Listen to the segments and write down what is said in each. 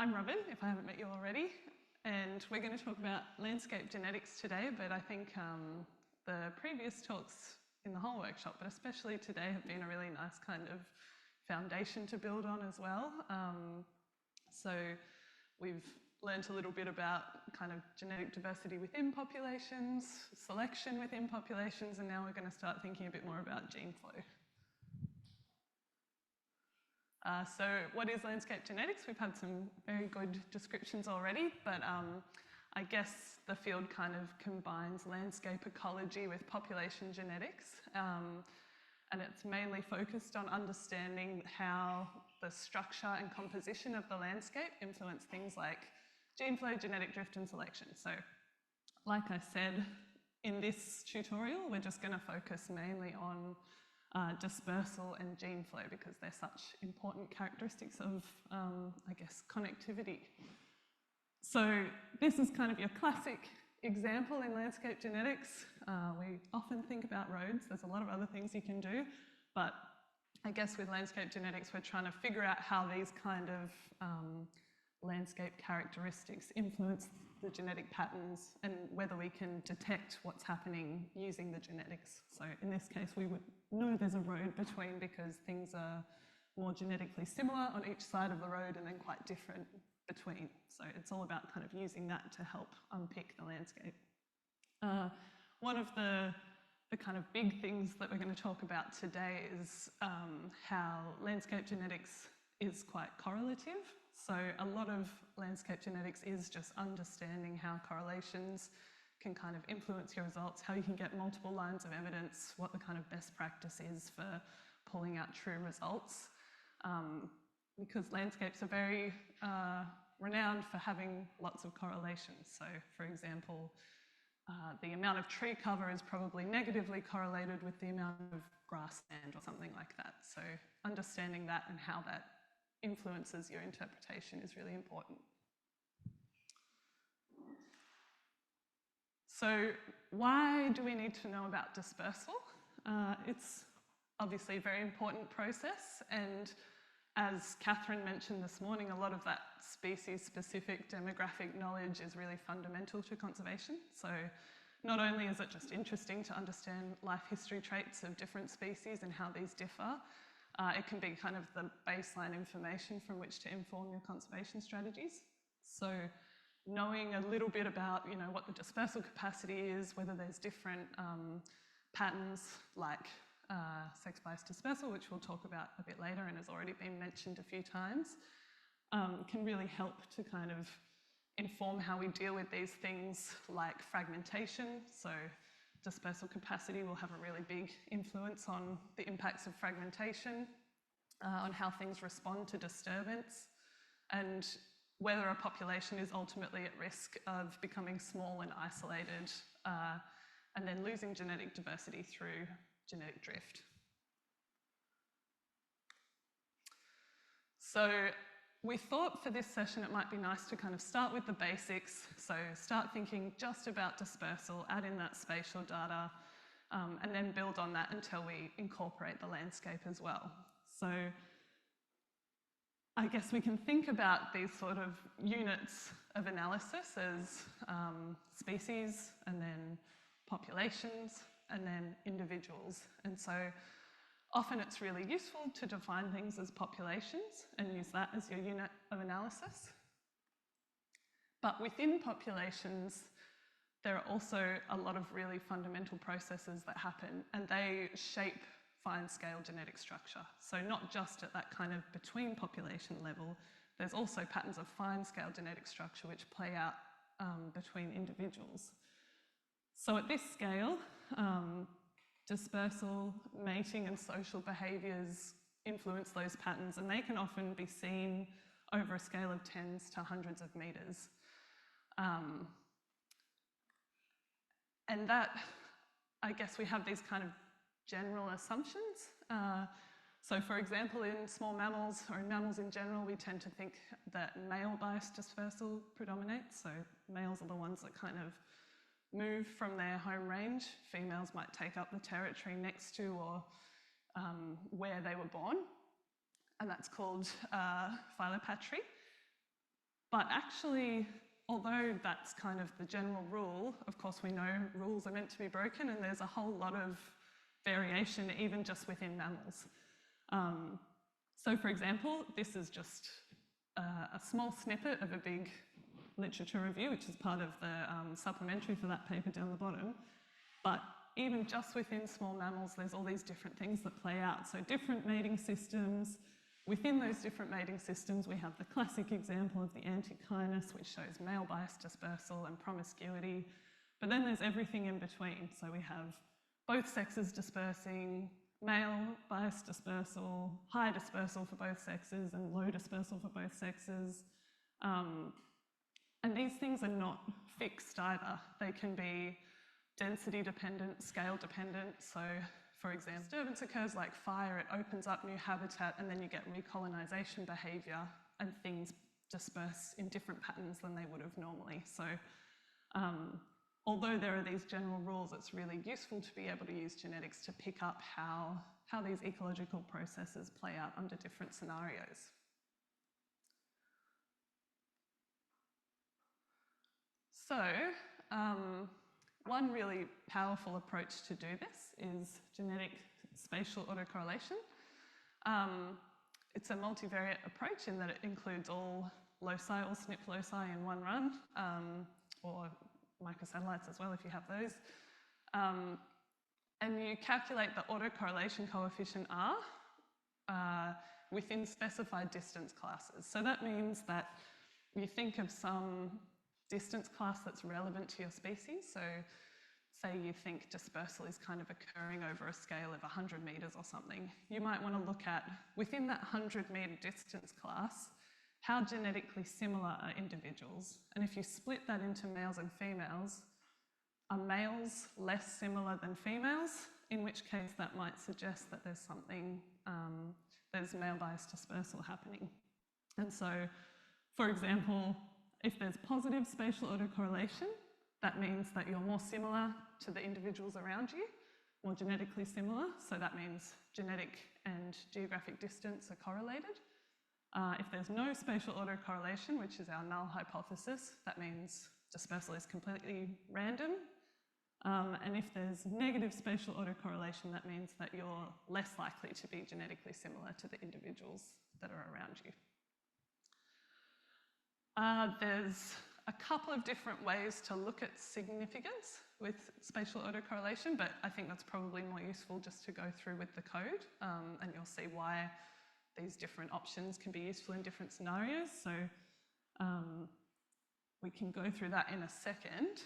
I'm Robyn, if I haven't met you already, and we're going to talk about landscape genetics today, but I think the previous talks in the whole workshop, but especially today, have been a really nice kind of foundation to build on as well. So we've learnt a little bit about kind of genetic diversity within populations, selection within populations, and now we're going to start thinking a bit more about gene flow. So what is landscape genetics? We've had some very good descriptions already, but I guess the field kind of combines landscape ecology with population genetics, and it's mainly focused on understanding how the structure and composition of the landscape influence things like gene flow, genetic drift and selection. So like I said, in this tutorial, we're just going to focus mainly on dispersal and gene flow because they're such important characteristics of, I guess, connectivity. So this is kind of your classic example in landscape genetics. We often think about roads. There's a lot of other things you can do, but I guess with landscape genetics, we're trying to figure out how these kind of landscape characteristics influence the genetic patterns and whether we can detect what's happening using the genetics. So in this case, we would know there's a road between because things are more genetically similar on each side of the road and then quite different between. So it's all about kind of using that to help unpick the landscape. One of the kind of big things that we're going to talk about today is how landscape genetics is quite correlative. So a lot of landscape genetics is just understanding how correlations can kind of influence your results, how you can get multiple lines of evidence, what the kind of best practice is for pulling out true results. Because landscapes are very renowned for having lots of correlations. So for example, the amount of tree cover is probably negatively correlated with the amount of grassland or something like that. So understanding that and how that influences your interpretation is really important. So why do we need to know about dispersal? It's obviously a very important process, and as Catherine mentioned this morning, a lot of that species-specific demographic knowledge is really fundamental to conservation. So not only is it just interesting to understand life history traits of different species and how these differ, it can be kind of the baseline information from which to inform your conservation strategies. So knowing a little bit about, what the dispersal capacity is, whether there's different patterns like sex-biased dispersal, which we'll talk about a bit later and has already been mentioned a few times, can really help to kind of inform how we deal with these things like fragmentation. So dispersal capacity will have a really big influence on the impacts of fragmentation, on how things respond to disturbance, and whether a population is ultimately at risk of becoming small and isolated, and then losing genetic diversity through genetic drift. So we thought for this session it might be nice to kind of start with the basics, so start thinking just about dispersal, add in that spatial data, and then build on that until we incorporate the landscape as well. So I guess we can think about these sort of units of analysis as species, and then populations, and then individuals. And so often it's really useful to define things as populations and use that as your unit of analysis. But within populations, there are also a lot of really fundamental processes that happen, and they shape fine-scale genetic structure. So not just at that kind of between population level, there's also patterns of fine-scale genetic structure which play out between individuals. So at this scale, dispersal, mating and social behaviours influence those patterns, and they can often be seen over a scale of tens to hundreds of metres. And that, I guess we have these kind of general assumptions. So for example, in small mammals, or in mammals in general, we tend to think that male-biased dispersal predominates. So males are the ones that kind of move from their home range. Females might take up the territory next to or where they were born, and that's called phylopatry. But actually, although that's kind of the general rule, of course we know rules are meant to be broken, and there's a whole lot of variation even just within mammals. So for example, this is just a small snippet of a big literature review, which is part of the supplementary for that paper down the bottom. But even just within small mammals, there's all these different things that play out. So different mating systems. Within those different mating systems, we have the classic example of the antechinus, which shows male bias dispersal and promiscuity. But then there's everything in between. So we have both sexes dispersing, male bias dispersal, high dispersal for both sexes, and low dispersal for both sexes. And these things are not fixed either. They can be density dependent, scale dependent. So for example, disturbance occurs like fire, it opens up new habitat, and then you get recolonization behaviour, and things disperse in different patterns than they would have normally. So although there are these general rules, it's really useful to be able to use genetics to pick up how these ecological processes play out under different scenarios. So one really powerful approach to do this is genetic spatial autocorrelation. It's a multivariate approach in that it includes all loci, all SNP loci in one run, or microsatellites as well if you have those. And you calculate the autocorrelation coefficient R within specified distance classes. So that means that you think of some distance class that's relevant to your species. So say you think dispersal is kind of occurring over a scale of 100 metres or something. You might want to look at, within that 100-metre distance class, how genetically similar are individuals? And if you split that into males and females, are males less similar than females? In which case that might suggest that there's something, there's male bias dispersal happening. And so, for example, if there's positive spatial autocorrelation, that means that you're more similar to the individuals around you, more genetically similar. So that means genetic and geographic distance are correlated. If there's no spatial autocorrelation, which is our null hypothesis, that means dispersal is completely random. And if there's negative spatial autocorrelation, that means that you're less likely to be genetically similar to the individuals that are around you. There's a couple of different ways to look at significance with spatial autocorrelation, but I think that's probably more useful just to go through with the code, and you'll see why these different options can be useful in different scenarios. So we can go through that in a second.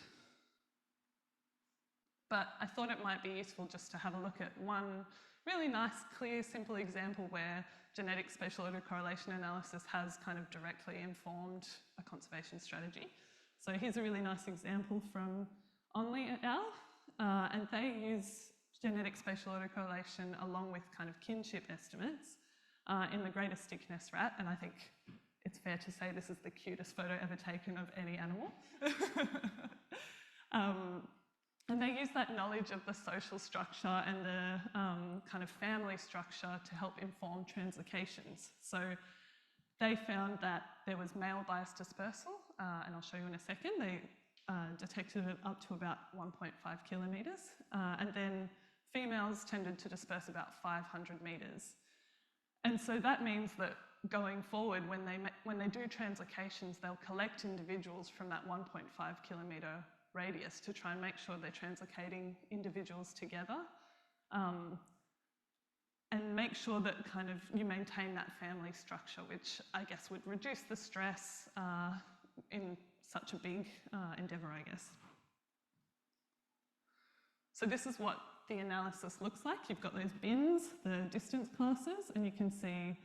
But I thought it might be useful just to have a look at one really nice, clear, simple example where genetic spatial autocorrelation analysis has kind of directly informed a conservation strategy. So here's a really nice example from Onley et al. And they use genetic spatial autocorrelation along with kind of kinship estimates in the greater stick-nest rat. And I think it's fair to say this is the cutest photo ever taken of any animal. And they use that knowledge of the social structure and the kind of family structure to help inform translocations. So they found that there was male bias dispersal, and I'll show you in a second. They detected it up to about 1.5 kilometres, and then females tended to disperse about 500 metres. And so that means that going forward, when they do translocations, they'll collect individuals from that 1.5 kilometre radius to try and make sure they're translocating individuals together, and make sure that kind of you maintain that family structure, which I guess would reduce the stress in such a big endeavour, I guess. So this is what the analysis looks like. You've got those bins, the distance classes, and you can see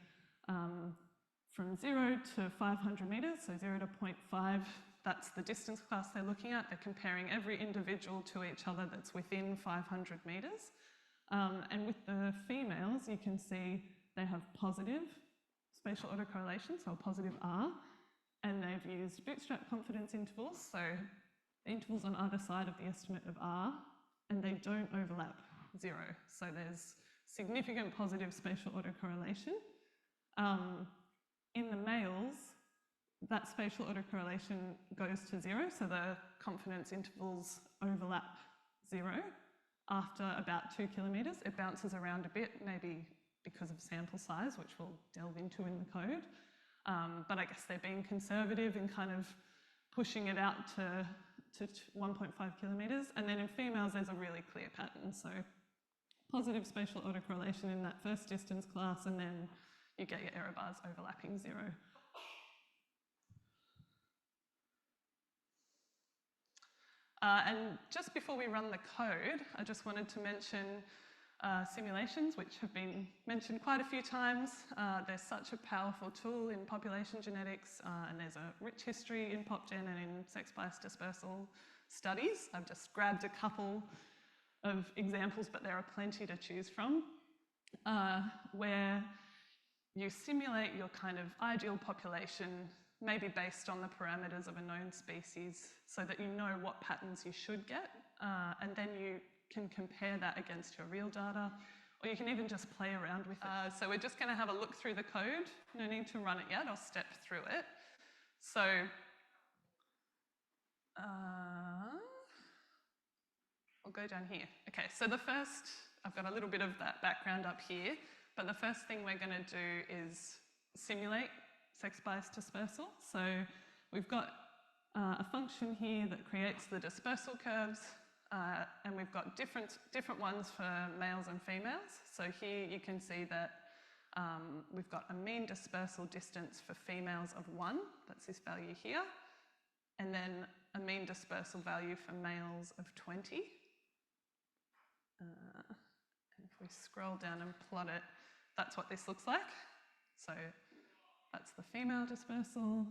from 0 to 500 metres, so 0 to 0.5, that's the distance class they're looking at. They're comparing every individual to each other that's within 500 metres. And with the females, you can see they have positive spatial autocorrelation, so a positive R, and they've used bootstrap confidence intervals, so intervals on either side of the estimate of R, and they don't overlap 0. So there's significant positive spatial autocorrelation. In the males, that spatial autocorrelation goes to 0, so the confidence intervals overlap 0 after about 2 kilometres. It bounces around a bit, maybe because of sample size, which we'll delve into in the code. But I guess they're being conservative in kind of pushing it out to 1.5 kilometres. And then in females, there's a really clear pattern. So positive spatial autocorrelation in that first distance class, and then you get your error bars overlapping 0. And just before we run the code, I just wanted to mention simulations, which have been mentioned quite a few times. They're such a powerful tool in population genetics, and there's a rich history in PopGen and in sex-biased dispersal studies. I've just grabbed a couple of examples, but there are plenty to choose from, where you simulate your kind of ideal population, maybe based on the parameters of a known species, so that you know what patterns you should get, and then you can compare that against your real data, or you can even just play around with it. So we're just going to have a look through the code. No need to run it yet, I'll step through it. So we'll go down here. Okay, so the first, I've got a little bit of that background up here, but the first thing we're going to do is simulate sex-biased dispersal. So we've got a function here that creates the dispersal curves, and we've got different ones for males and females. So here you can see that we've got a mean dispersal distance for females of 1, that's this value here, and then a mean dispersal value for males of 20. And if we scroll down and plot it, that's what this looks like. So that's the female dispersal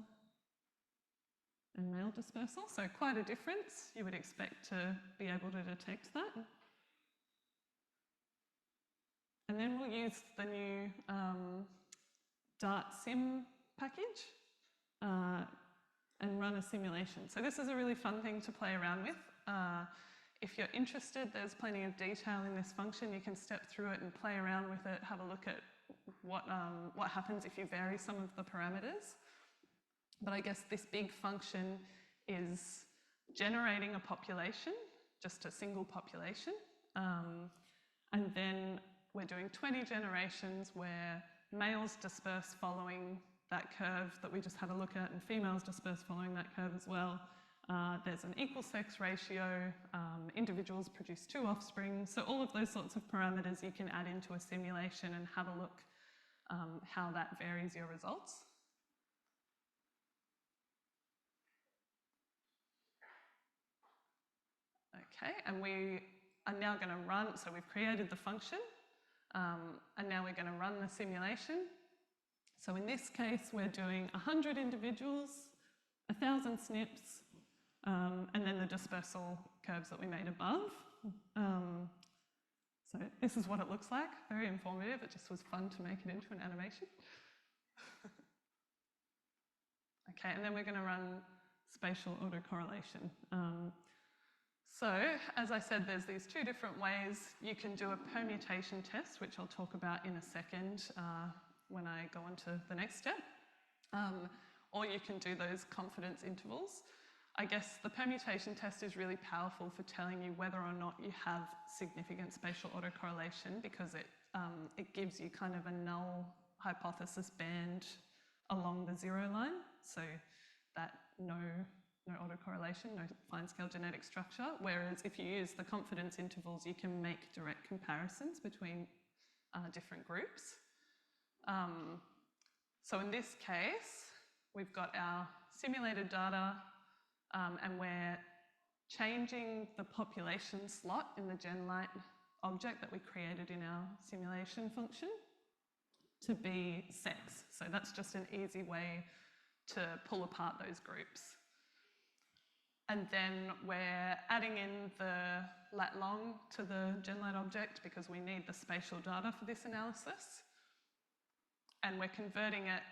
and male dispersal. So quite a difference. You would expect to be able to detect that. And then we'll use the new Dart sim package and run a simulation. So this is a really fun thing to play around with. If you're interested, there's plenty of detail in this function. You can step through it and play around with it, have a look at what happens if you vary some of the parameters. But I guess this big function is generating a population, just a single population. And then we're doing 20 generations where males disperse following that curve that we just had a look at, and females disperse following that curve as well. There's an equal sex ratio, individuals produce 2 offspring, so all of those sorts of parameters you can add into a simulation and have a look how that varies your results. Okay, and we are now going to run, so we've created the function, and now we're going to run the simulation. So in this case, we're doing 100 individuals, 1,000 SNPs, and then the dispersal curves that we made above. So this is what it looks like, very informative. It just was fun to make it into an animation. Okay, and then we're going to run spatial autocorrelation. So, as I said, there's these 2 different ways. You can do a permutation test, which I'll talk about in a second when I go on to the next step. Or you can do those confidence intervals. I guess the permutation test is really powerful for telling you whether or not you have significant spatial autocorrelation, because it gives you kind of a null hypothesis band along the 0 line, so that no autocorrelation, no fine-scale genetic structure, whereas if you use the confidence intervals, you can make direct comparisons between different groups. So in this case, we've got our simulated data, and we're changing the population slot in the GenLight object that we created in our simulation function to be sex. So that's just an easy way to pull apart those groups. And then we're adding in the lat long to the GenLight object because we need the spatial data for this analysis. And we're converting it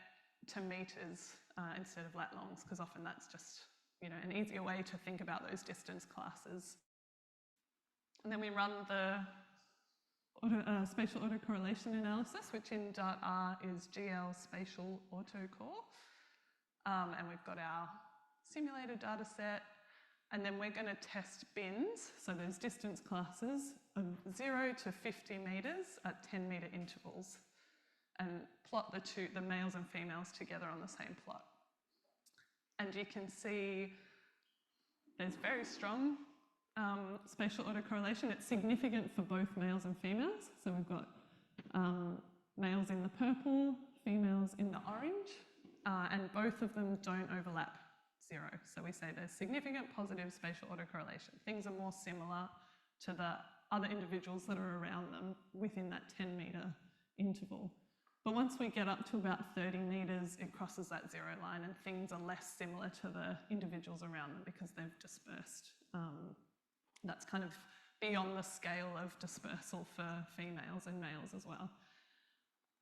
to meters instead of lat longs, because often that's just, you know, an easier way to think about those distance classes. And then we run the spatial autocorrelation analysis, which in Dart R is GL spatial autocorr. and we've got our simulated data set, and then we're going to test bins, so there's distance classes of 0 to 50 metres at 10 metre intervals, and plot the males and females together on the same plot. And you can see there's very strong spatial autocorrelation. It's significant for both males and females. So we've got males in the purple, females in the orange, and both of them don't overlap 0. So we say there's significant positive spatial autocorrelation. Things are more similar to the other individuals that are around them within that 10 metre interval. But once we get up to about 30 metres, it crosses that 0 line and things are less similar to the individuals around them because they've dispersed. That's kind of beyond the scale of dispersal for females and males as well.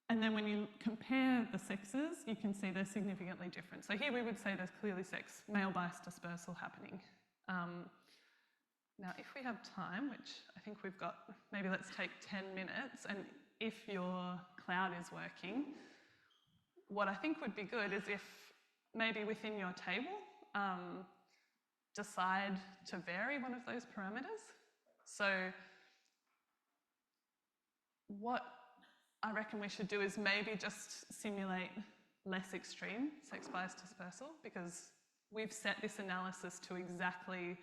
And then when you compare the sexes, you can see they're significantly different. So here we would say there's clearly male bias dispersal happening. Now, if we have time, which I think we've got, maybe let's take 10 minutes, and if your cloud is working, what I think would be good is if maybe within your table, decide to vary one of those parameters. So what I reckon we should do is maybe just simulate less extreme sex bias dispersal, because we've set this analysis to exactly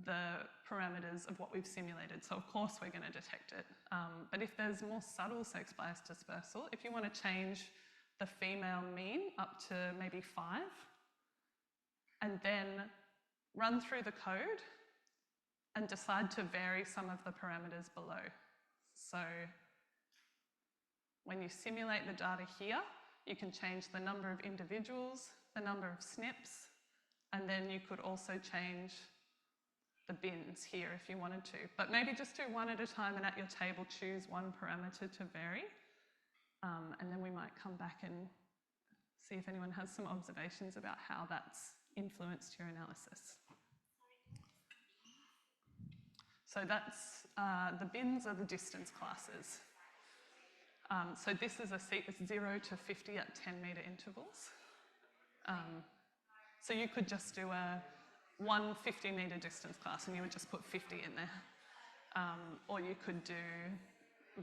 the parameters of what we've simulated. So of course we're going to detect it. But if there's more subtle sex bias dispersal, if you want to change the female mean up to maybe 5, and then run through the code and decide to vary some of the parameters below. So when you simulate the data here, you can change the number of individuals, the number of SNPs, and then you could also change the bins here if you wanted to. But maybe just do one at a time and at your table choose one parameter to vary. And then we might come back and see if anyone has some observations about how that's influenced your analysis. So that's, the bins are the distance classes. So this is it's 0 to 50 at 10 metre intervals. So you could just do one 50 metre distance class and you would just put 50 in there. Or you could do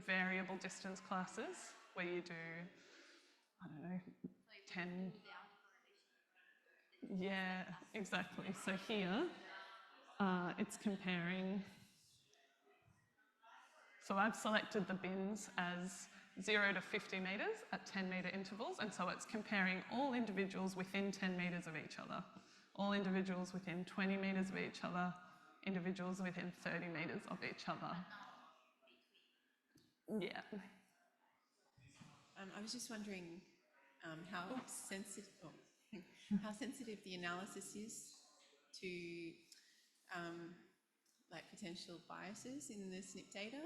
variable distance classes where you do, I don't know, 10. Yeah, exactly. So here it's comparing. So I've selected the bins as 0 to 50 metres at 10 metre intervals, and so it's comparing all individuals within 10 metres of each other, all individuals within 20 metres of each other, individuals within 30 metres of each other. Yeah. I was just wondering how sensitive the analysis is to like potential biases in the SNP data.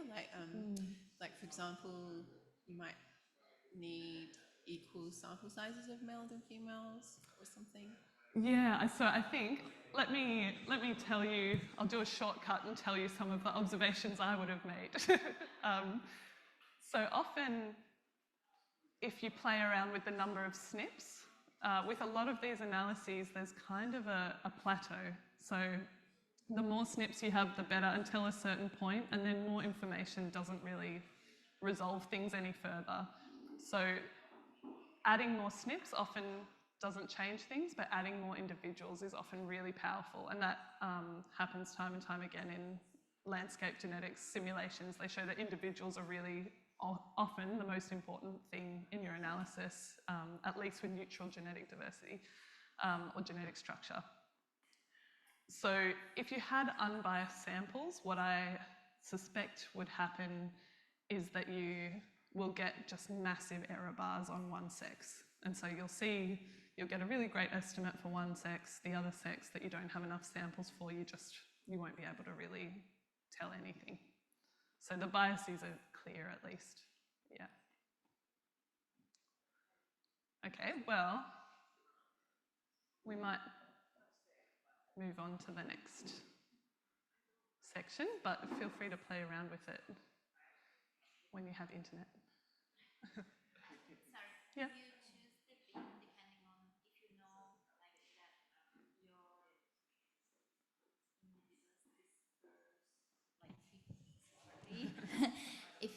Like for example, you might need equal sample sizes of males and females or something. Yeah, so I think, let me tell you, I'll do a shortcut and tell you some of the observations I would have made. So often, if you play around with the number of SNPs, with a lot of these analyses, there's kind of a plateau. So the more SNPs you have, the better until a certain point, and then more information doesn't really resolve things any further. So adding more SNPs often doesn't change things, but adding more individuals is often really powerful, and that happens time and time again in landscape genetics simulations. They show that individuals are really often the most important thing in your analysis, at least with neutral genetic diversity or genetic structure. So if you had unbiased samples, what I suspect would happen is that you will get just massive error bars on one sex. And so you'll get a really great estimate for one sex, the other sex that you don't have enough samples for, you won't be able to really tell anything. So the biases are clear at least, yeah. Okay, well, we might move on to the next section, but feel free to play around with it when you have internet. Sorry, Yeah. you choose the bin depending on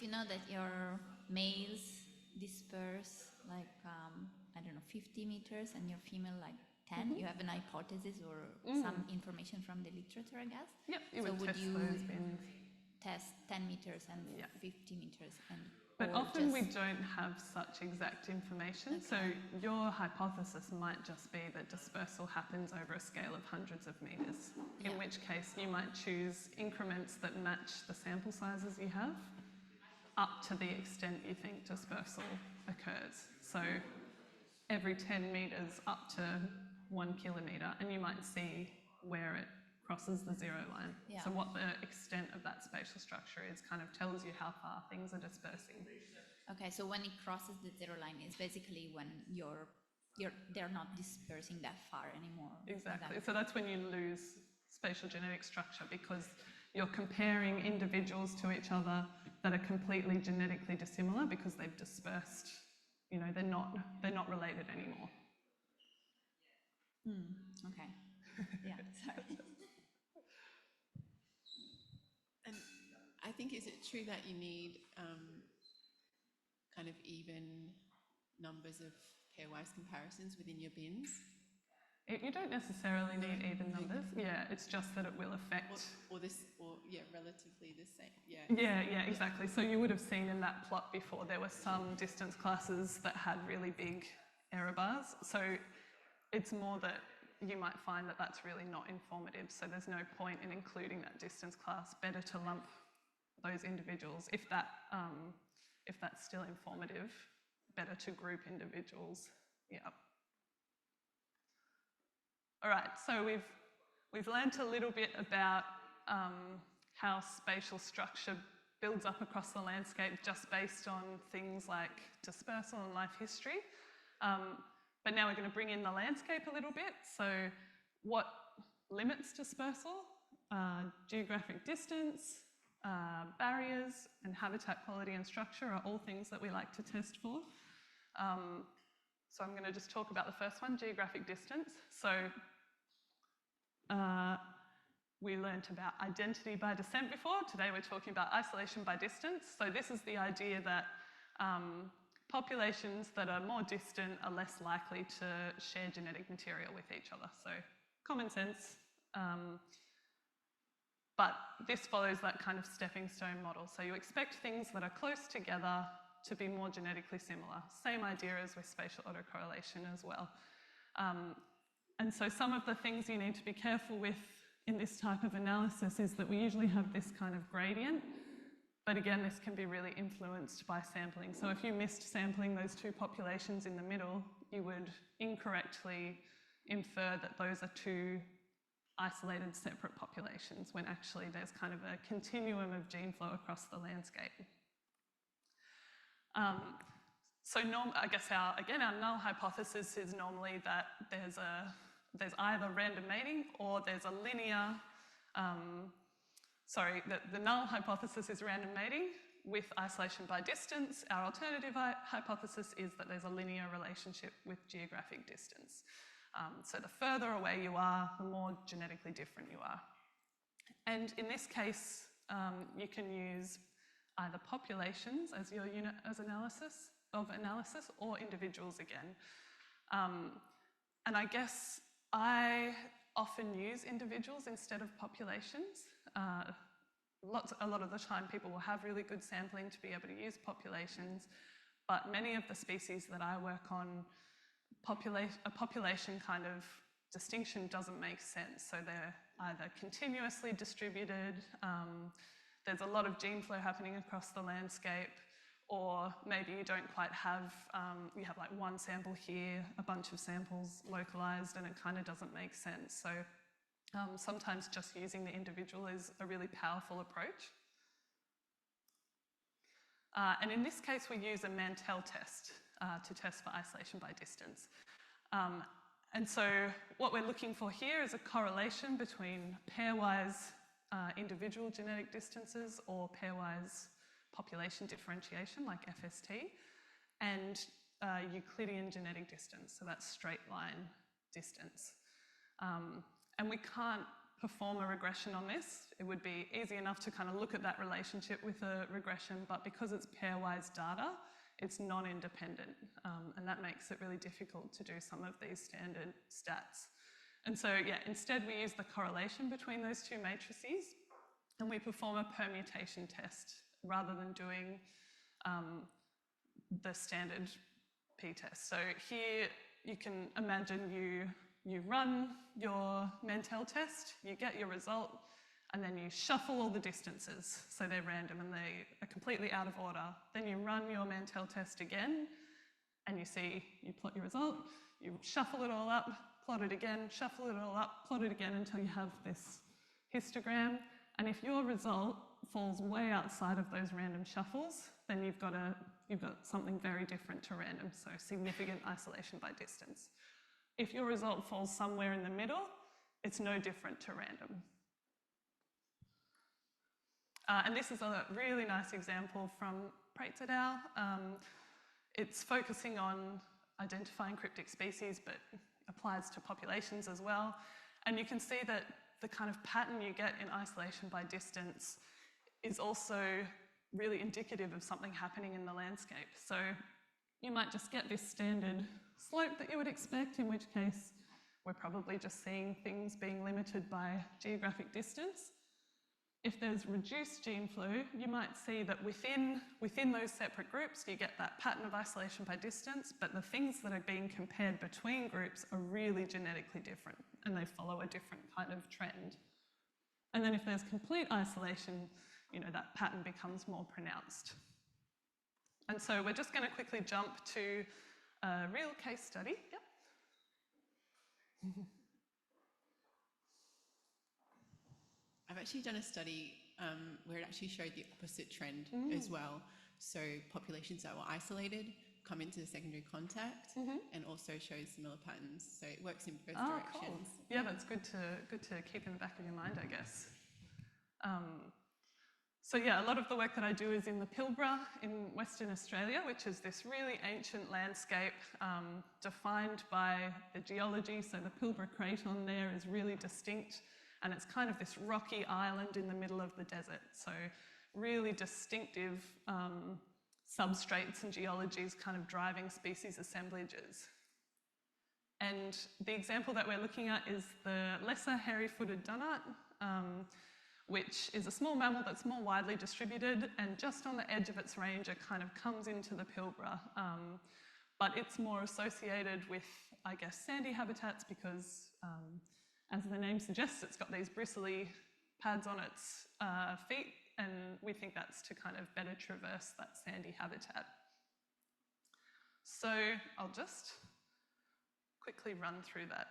you know that your males disperse like, I don't know, 50 meters and your female like 10. You have an hypothesis or some information from the literature, I guess. Yep, you So would would test you those bins. test 10 meters and 50 meters? But often we don't have such exact information. So your hypothesis might just be that dispersal happens over a scale of hundreds of meters, in which case you might choose increments that match the sample sizes you have up to the extent you think dispersal occurs. So every 10 meters up to 1 kilometre, and you might see where it crosses the zero line. Yeah. So what the extent of that spatial structure is kind of tells you how far things are dispersing. Okay, so when it crosses the zero line, it's basically when they're not dispersing that far anymore. Exactly. So that's when you lose spatial genetic structure, because you're comparing individuals to each other that are completely genetically dissimilar because they've dispersed. You know, they're not related anymore. Okay. Yeah, sorry. And I think, is it true that you need kind of even numbers of pairwise comparisons within your bins? You don't necessarily need even numbers. Yeah, it's just that it will affect. Or relatively the same. Yeah. Yeah, exactly. So you would have seen in that plot before there were some distance classes that had really big error bars. So it's more that you might find that that's really not informative. So there's no point in including that distance class. Better to lump those individuals if that's still informative. Better to group individuals. Yeah. All right, so we've learnt a little bit about how spatial structure builds up across the landscape just based on things like dispersal and life history. But now we're going to bring in the landscape a little bit. So what limits dispersal? Geographic distance, barriers, and habitat quality and structure are all things that we like to test for. So I'm going to just talk about the first one, geographic distance. So we learnt about identity by descent before. Today we're talking about isolation by distance. So this is the idea that populations that are more distant are less likely to share genetic material with each other. So common sense. But this follows that kind of stepping stone model. So you expect things that are close together to be more genetically similar. Same idea as with spatial autocorrelation as well. And so some of the things you need to be careful with in this type of analysis is that we usually have this kind of gradient, but again, this can be really influenced by sampling. So if you missed sampling those two populations in the middle, you would incorrectly infer that those are two isolated separate populations when actually there's kind of a continuum of gene flow across the landscape. I guess our null hypothesis is normally that there's either random mating or there's a linear, the null hypothesis is random mating with isolation by distance. Our alternative hypothesis is that there's a linear relationship with geographic distance. So the further away you are, the more genetically different you are. And in this case, you can use either populations as your unit of analysis or individuals again. And I guess I often use individuals instead of populations. A lot of the time people will have really good sampling to be able to use populations, but many of the species that I work on, a population kind of distinction doesn't make sense. So they're either continuously distributed, there's a lot of gene flow happening across the landscape, or maybe you don't quite have, you have like one sample here, a bunch of samples localized, and it kind of doesn't make sense. So sometimes just using the individual is a really powerful approach. And in this case, we use a Mantel test to test for isolation by distance. And so what we're looking for here is a correlation between pairwise individual genetic distances or pairwise population differentiation, like FST, and Euclidean genetic distance, so that's straight line distance. And we can't perform a regression on this. It would be easy enough to kind of look at that relationship with a regression, but because it's pairwise data, it's non-independent, and that makes it really difficult to do some of these standard stats. And so, yeah, instead we use the correlation between those two matrices, and we perform a permutation test rather than doing the standard p-test. So here you can imagine you run your Mantel test, you get your result, and then you shuffle all the distances, so they're random and they are completely out of order. Then you run your Mantel test again, and you plot your result, you shuffle it all up, plot it again, shuffle it all up, plot it again until you have this histogram. And if your result falls way outside of those random shuffles, then you've got something very different to random, so significant isolation by distance. If your result falls somewhere in the middle, it's no different to random. And this is a really nice example from Prates et al. It's focusing on identifying cryptic species, but applies to populations as well. And you can see that the kind of pattern you get in isolation by distance is also really indicative of something happening in the landscape. So you might just get this standard slope that you would expect, in which case we're probably just seeing things being limited by geographic distance. If there's reduced gene flow, you might see that within those separate groups, you get that pattern of isolation by distance, but the things that are being compared between groups are really genetically different, and they follow a different kind of trend. And then if there's complete isolation, that pattern becomes more pronounced. And so we're just going to quickly jump to a real case study. Yep. I've actually done a study where it actually showed the opposite trend as well. So populations that were isolated come into the secondary contact and also shows similar patterns. So it works in both directions. Cool. Yeah, that's good to keep in the back of your mind, I guess. So yeah, a lot of the work that I do is in the Pilbara in Western Australia, which is this really ancient landscape defined by the geology. So the Pilbara Craton there is really distinct, and it's kind of this rocky island in the middle of the desert. So really distinctive substrates and geologies kind of driving species assemblages. And the example that we're looking at is the Lesser Hairy-footed Dunnart, which is a small mammal that's more widely distributed, and just on the edge of its range it kind of comes into the Pilbara. But it's more associated with, I guess, sandy habitats because, as the name suggests, it's got these bristly pads on its feet, and we think that's to kind of better traverse that sandy habitat. So I'll just quickly run through that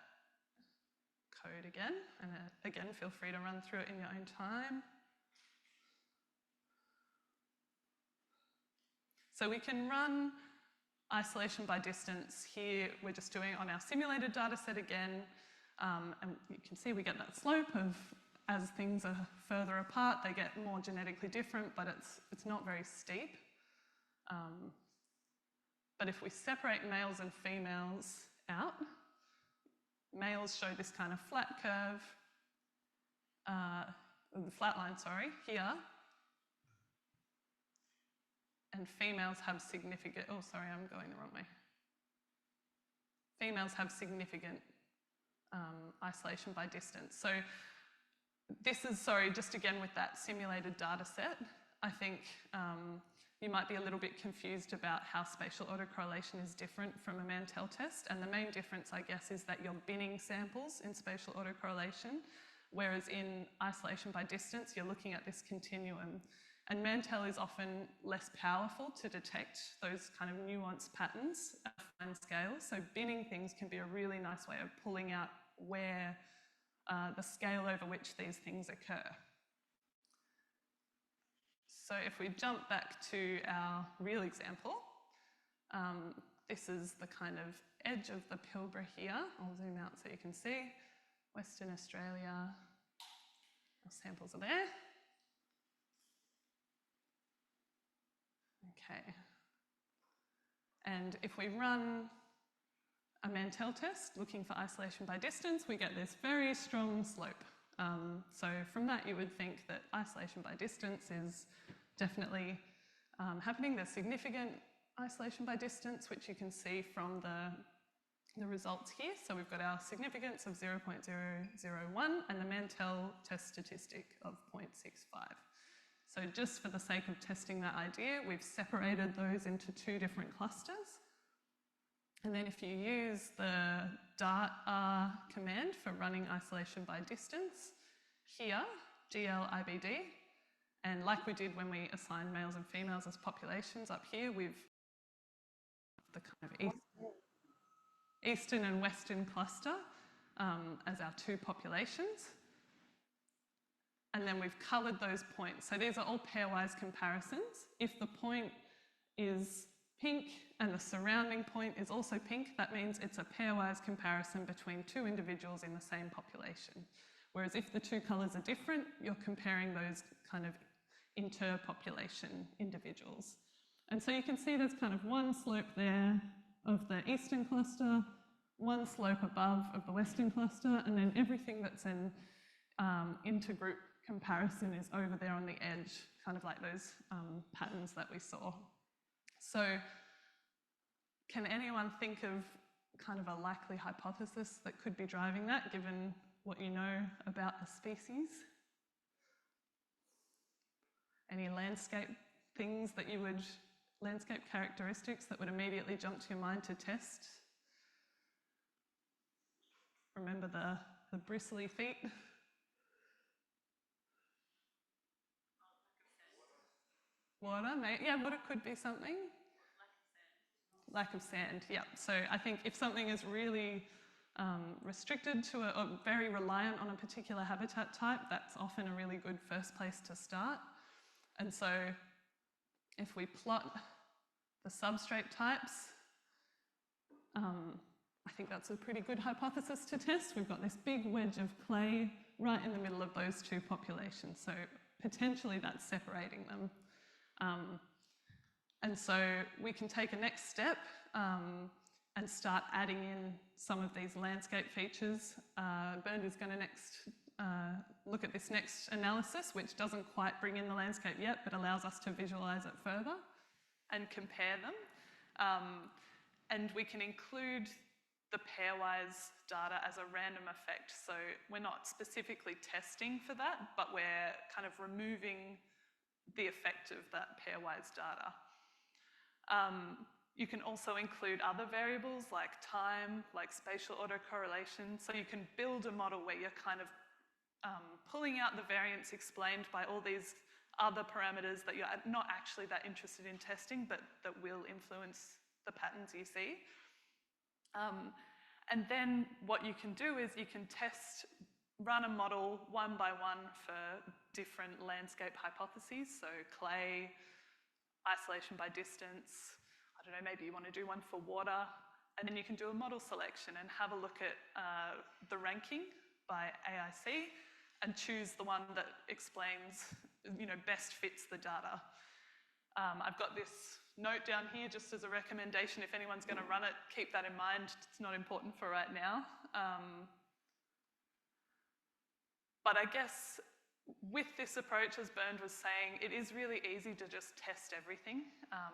code again, and again, feel free to run through it in your own time. So we can run isolation by distance. Here we're just doing it on our simulated data set again, and you can see we get that slope of, as things are further apart, they get more genetically different, but it's not very steep. But if we separate males and females out, males show this kind of flat curve, the flat line, sorry, here. And females have significant, oh, sorry, I'm going the wrong way. Females have significant isolation by distance. So this is, sorry, just again with that simulated data set, I think you might be a little bit confused about how spatial autocorrelation is different from a Mantel test. And the main difference, I guess, is that you're binning samples in spatial autocorrelation, whereas in isolation by distance, you're looking at this continuum. And Mantel is often less powerful to detect those kind of nuanced patterns at fine scale. So binning things can be a really nice way of pulling out where the scale over which these things occur. So if we jump back to our real example, this is the kind of edge of the Pilbara here. I'll zoom out so you can see. Western Australia, our samples are there. Okay. And if we run a Mantel test looking for isolation by distance, we get this very strong slope. So from that, you would think that isolation by distance is definitely happening. There's significant isolation by distance, which you can see from the results here. So we've got our significance of 0.001 and the Mantel test statistic of 0.65. So just for the sake of testing that idea, we've separated those into two different clusters. And then if you use the Dart R command for running isolation by distance, here, glibd, and like we did when we assigned males and females as populations up here, we've the kind of eastern and western cluster as our two populations. And then we've coloured those points. So these are all pairwise comparisons. If the point is pink and the surrounding point is also pink, that means it's a pairwise comparison between two individuals in the same population. Whereas if the two colours are different, you're comparing those kind of inter-population individuals. And so you can see there's kind of one slope there of the eastern cluster, one slope above of the western cluster, and then everything that's an intergroup comparison is over there on the edge, kind of like those patterns that we saw. So can anyone think of kind of a likely hypothesis that could be driving that, given what you know about the species? Any landscape things that you would, landscape characteristics that would immediately jump to your mind to test? Remember the bristly feet? Water, yeah, water could be something. Lack of sand, yeah. So I think if something is really restricted to or very reliant on a particular habitat type, that's often a really good first place to start. And so if we plot the substrate types, I think that's a pretty good hypothesis to test. We've got this big wedge of clay right in the middle of those two populations. So potentially that's separating them. And so we can take a next step and start adding in some of these landscape features. Bernd is going to next look at this next analysis, which doesn't quite bring in the landscape yet, but allows us to visualise it further and compare them. And we can include the pairwise data as a random effect. So we're not specifically testing for that, but we're kind of removing the effect of that pairwise data. You can also include other variables like time, like spatial autocorrelation. So you can build a model where you're kind of pulling out the variance explained by all these other parameters that you're not actually that interested in testing, but that will influence the patterns you see. And then what you can do is you can run a model one by one for different landscape hypotheses. So clay, isolation by distance, I don't know, maybe you want to do one for water, and then you can do a model selection and have a look at the ranking by AIC and choose the one that explains, best fits the data. I've got this note down here just as a recommendation. If anyone's going to run it, keep that in mind. It's not important for right now. But I guess with this approach, as Bernd was saying, it is really easy to just test everything.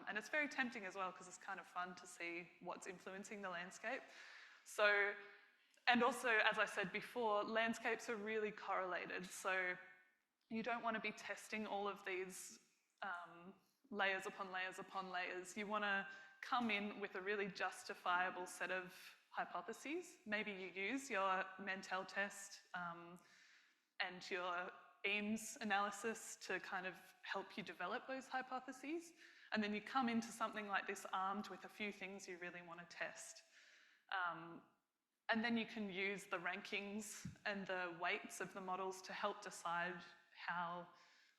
And it's very tempting as well because it's kind of fun to see what's influencing the landscape. So, and also, as I said before, landscapes are really correlated. So you don't want to be testing all of these layers upon layers upon layers. You want to come in with a really justifiable set of hypotheses. Maybe you use your Mantel test and your Eames analysis to kind of help you develop those hypotheses. And then you come into something like this armed with a few things you really want to test. And then you can use the rankings and the weights of the models to help decide how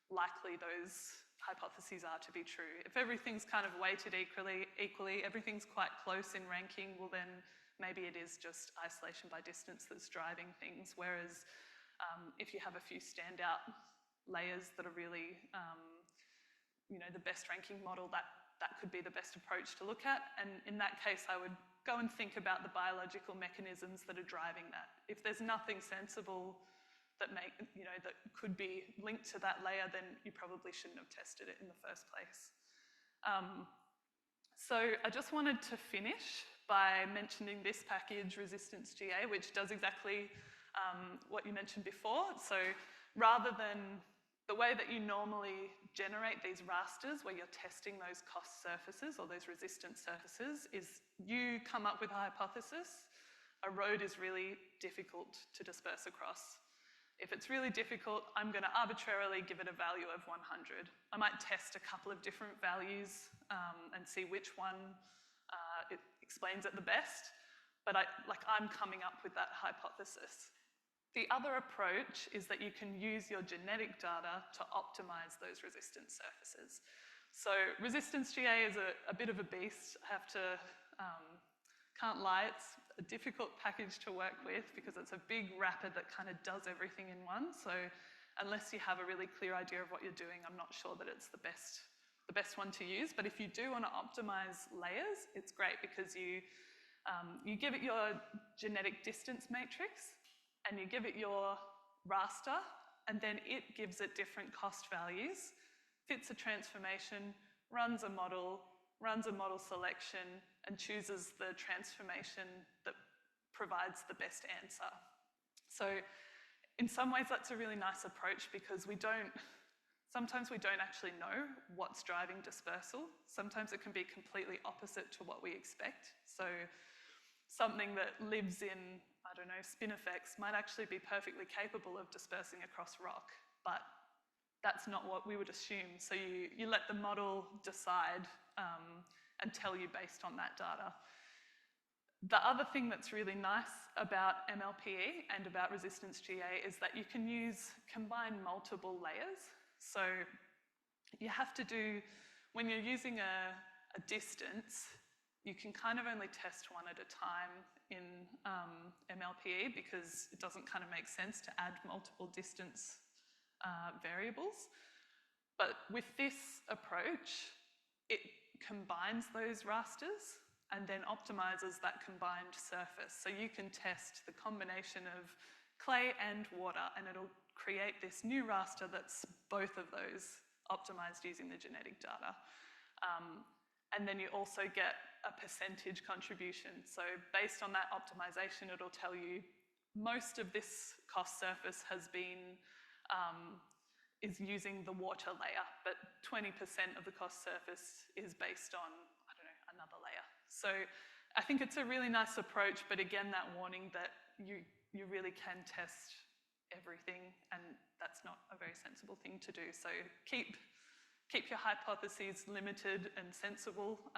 likely those hypotheses are to be true. If everything's kind of weighted equally, everything's quite close in ranking, well then maybe it is just isolation by distance that's driving things. Whereas if you have a few standout layers that are really, the best ranking model, that could be the best approach to look at. And in that case, I would go and think about the biological mechanisms that are driving that. If there's nothing sensible that that could be linked to that layer, then you probably shouldn't have tested it in the first place. So I just wanted to finish by mentioning this package, ResistanceGA, which does exactly what you mentioned before. So rather than the way that you normally generate these rasters where you're testing those cost surfaces or those resistance surfaces is you come up with a hypothesis. A road is really difficult to disperse across. If it's really difficult, I'm going to arbitrarily give it a value of 100. I might test a couple of different values and see which one it explains it the best, but I'm coming up with that hypothesis. The other approach is that you can use your genetic data to optimize those resistance surfaces. So ResistanceGA is a bit of a beast. I have to, can't lie, it's a difficult package to work with because it's a big wrapper that kind of does everything in one. So unless you have a really clear idea of what you're doing, I'm not sure that it's the best one to use. But if you do want to optimize layers, it's great because you give it your genetic distance matrix and you give it your raster, and then it gives it different cost values, fits a transformation, runs a model selection, and chooses the transformation that provides the best answer. So in some ways that's a really nice approach because sometimes we don't actually know what's driving dispersal. Sometimes it can be completely opposite to what we expect. So something that lives in, I don't know, spinifex might actually be perfectly capable of dispersing across rock, but that's not what we would assume. So you let the model decide and tell you based on that data. The other thing that's really nice about MLPE and about ResistanceGA is that you can combine multiple layers. So you have to do, when you're using a distance, you can kind of only test one at a time in MLPE because it doesn't kind of make sense to add multiple distance variables. But with this approach, it combines those rasters and then optimizes that combined surface. So you can test the combination of clay and water and it'll create this new raster that's both of those optimized using the genetic data. And then you also get a percentage contribution. So based on that optimization, it'll tell you most of this cost surface is using the water layer, but 20% of the cost surface is based on, I don't know, another layer. So I think it's a really nice approach, but again, that warning that you really can test everything, and that's not a very sensible thing to do. So keep your hypotheses limited and sensible,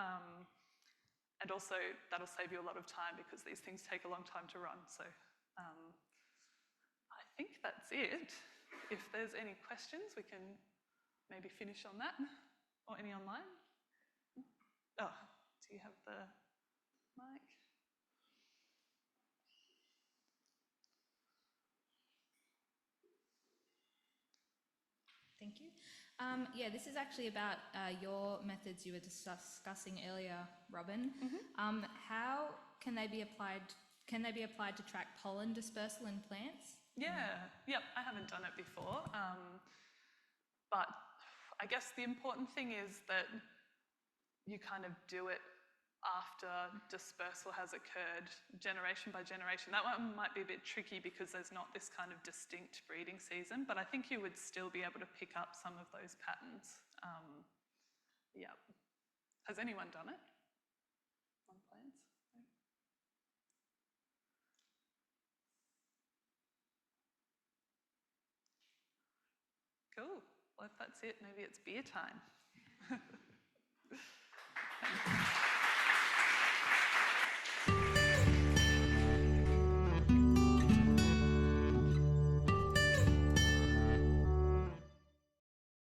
and also that'll save you a lot of time because these things take a long time to run. So I think that's it. If there's any questions, we can maybe finish on that, or any online. Oh, do you have the mic? Thank you. Yeah, this is actually about your methods you were discussing earlier, Robyn. Mm-hmm. How can they be applied? Can they be applied to track pollen dispersal in plants? Yeah, yep, I haven't done it before, but I guess the important thing is that you kind of do it after dispersal has occurred, generation by generation. That one might be a bit tricky because there's not this kind of distinct breeding season, but I think you would still be able to pick up some of those patterns. Yeah. Has anyone done it on plants? No? Cool. Well, if that's it, maybe it's beer time.